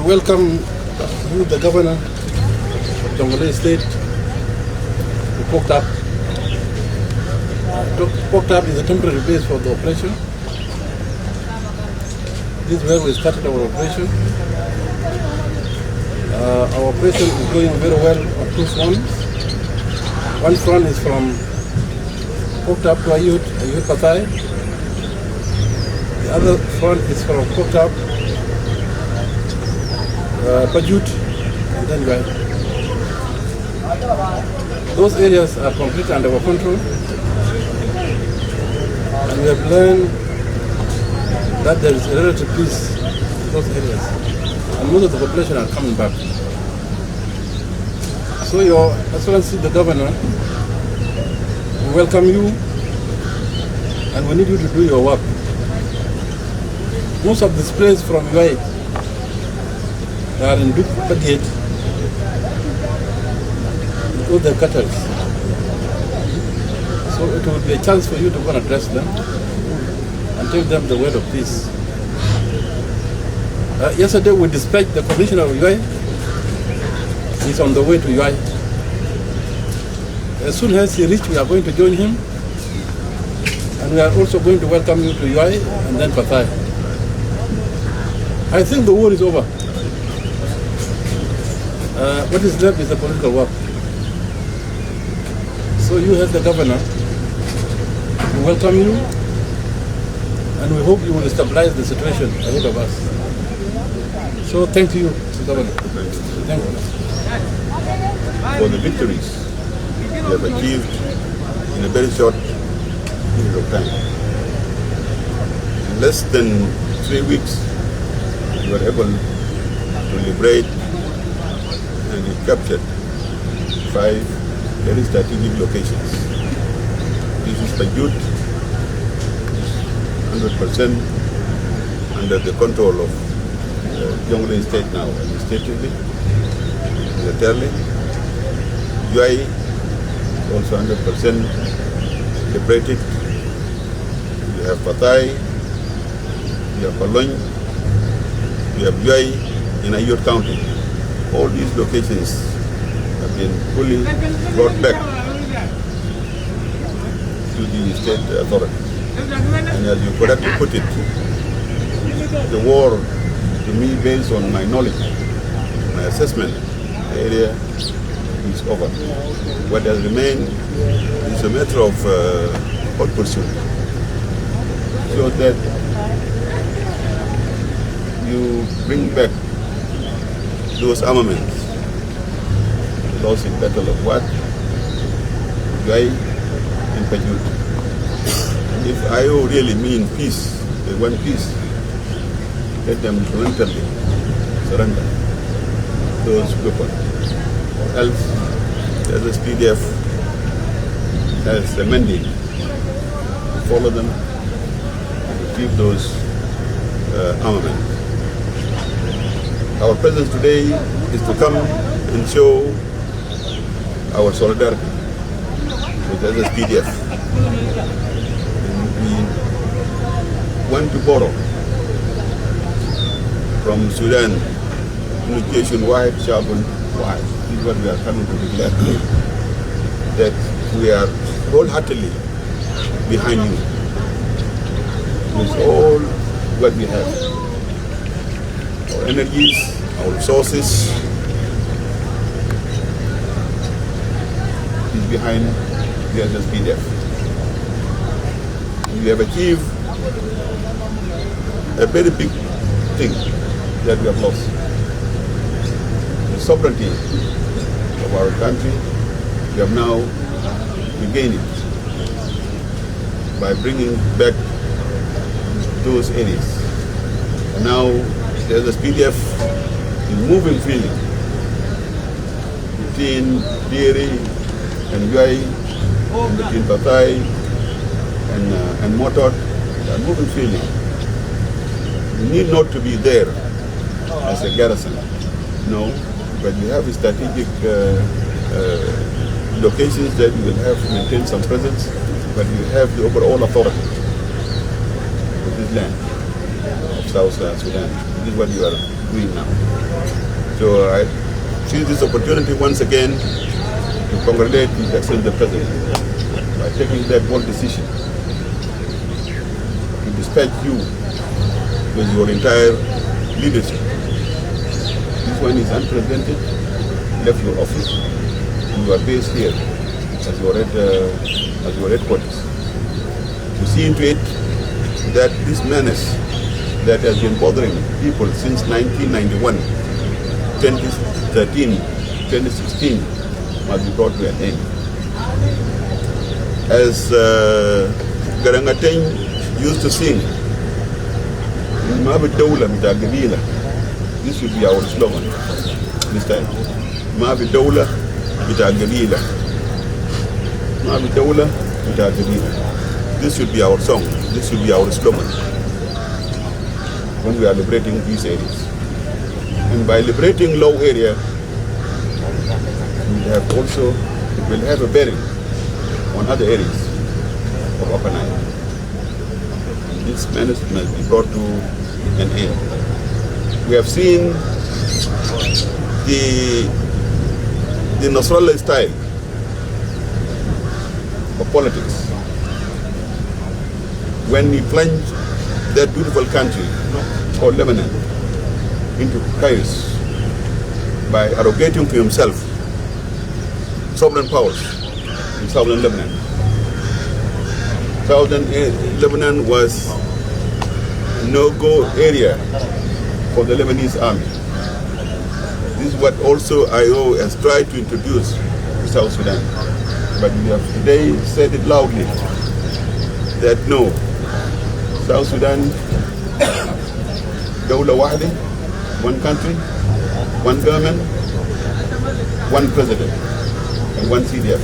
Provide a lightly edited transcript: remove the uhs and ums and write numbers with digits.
welcome you, the governor of Jonglei State, to Poktap. Poktap is a temporary base for the operation. This is where we started our operation. Our operation is going very well on two fronts. One front is from Poktap to Ayut Patai. The other front is from Poktap, Pajut, and then Yuai. Those areas are completely under our control, and we have learned that there is a relative peace in those areas, and most of the population are coming back. So Your Excellency the Governor, we welcome you, and we need you to do your work. Most of the sprays from Yuai are in big packet with all the cattle. So it will be a chance for you to go and address them and tell them the word of peace. Yesterday we dispatched the commissioner of Yuai. He's on the way to Yuai. As soon as he reaches, we are going to join him, and we are also going to welcome you to Yuai and then Patai. I think the war is over. What is left is the political work. So you as the governor, we welcome you, and we hope you will stabilize the situation ahead of us. So thank you, Mr. Governor. Thank you. For the victories we have achieved in a very short period of time. In less than 3 weeks, we were able to liberate and recapture 5 very strategic locations. This is Pajut, 100% under the control of Jonglei State now, administratively, militarily. Yuai, also 100% liberated. You have Patai, you have Palony, you have Yuai in Ayut County. All these locations have been fully brought back to the state authority. And as you correctly put it, the war, to me, based on my knowledge, my assessment, the area is over. What has remained is a matter of hot pursuit. So that you bring back those armaments lost in Battle of Wat, Yuai, and Pajut. If IO really mean peace, they want peace, let them voluntarily surrender those weapons. Or else, the SPDF has the mandate to follow them and retrieve those armaments. Our presence today is to come and show our solidarity with the SPDF. And we want to borrow from Sudan, communication-wide, Shaban-wide. This is what we are coming to declare today, that we are wholeheartedly behind you with all what we have. Our energies, our resources is behind the SPDF. We have achieved a very big thing that we have lost. The sovereignty of our country, we have now regained it by bringing back those areas. And now the SPDF is moving freely between Dieri and Yuai, and between Patai and Motot. They are moving freely. We need not to be there as a garrison, no, but we have strategic locations that we will have to maintain some presence, but we have the overall authority of this land, of South Sudan. This is what you are doing now. So I seize this opportunity once again to congratulate His Excellency the President by taking that bold decision to dispatch you with your entire leadership. This one is unprecedented. You left your office and you are based here as your headquarters. To see into it that this menace that has been bothering people since 1991, 2013, 2016 must be brought to an end. As Garangateng used to sing, this should be our slogan this time. Mavi Dawla Bita Gabila. Mavi Dawla Bita Gabila. This should be our song. This should be our slogan when we are liberating these areas. And by liberating low area, it will have a bearing on other areas of Upper Nile. This menace must be brought to an end. We have seen the Nasrallah style of politics when he plunged that beautiful country called Lebanon into chaos by arrogating to himself sovereign powers in southern Lebanon. Southern Lebanon was a no-go area for the Lebanese army. This is what also IO has tried to introduce to South Sudan. But we have today said it loudly that no, South Sudan, Dawla Wahdi, one country, one government, one president, and one CDF.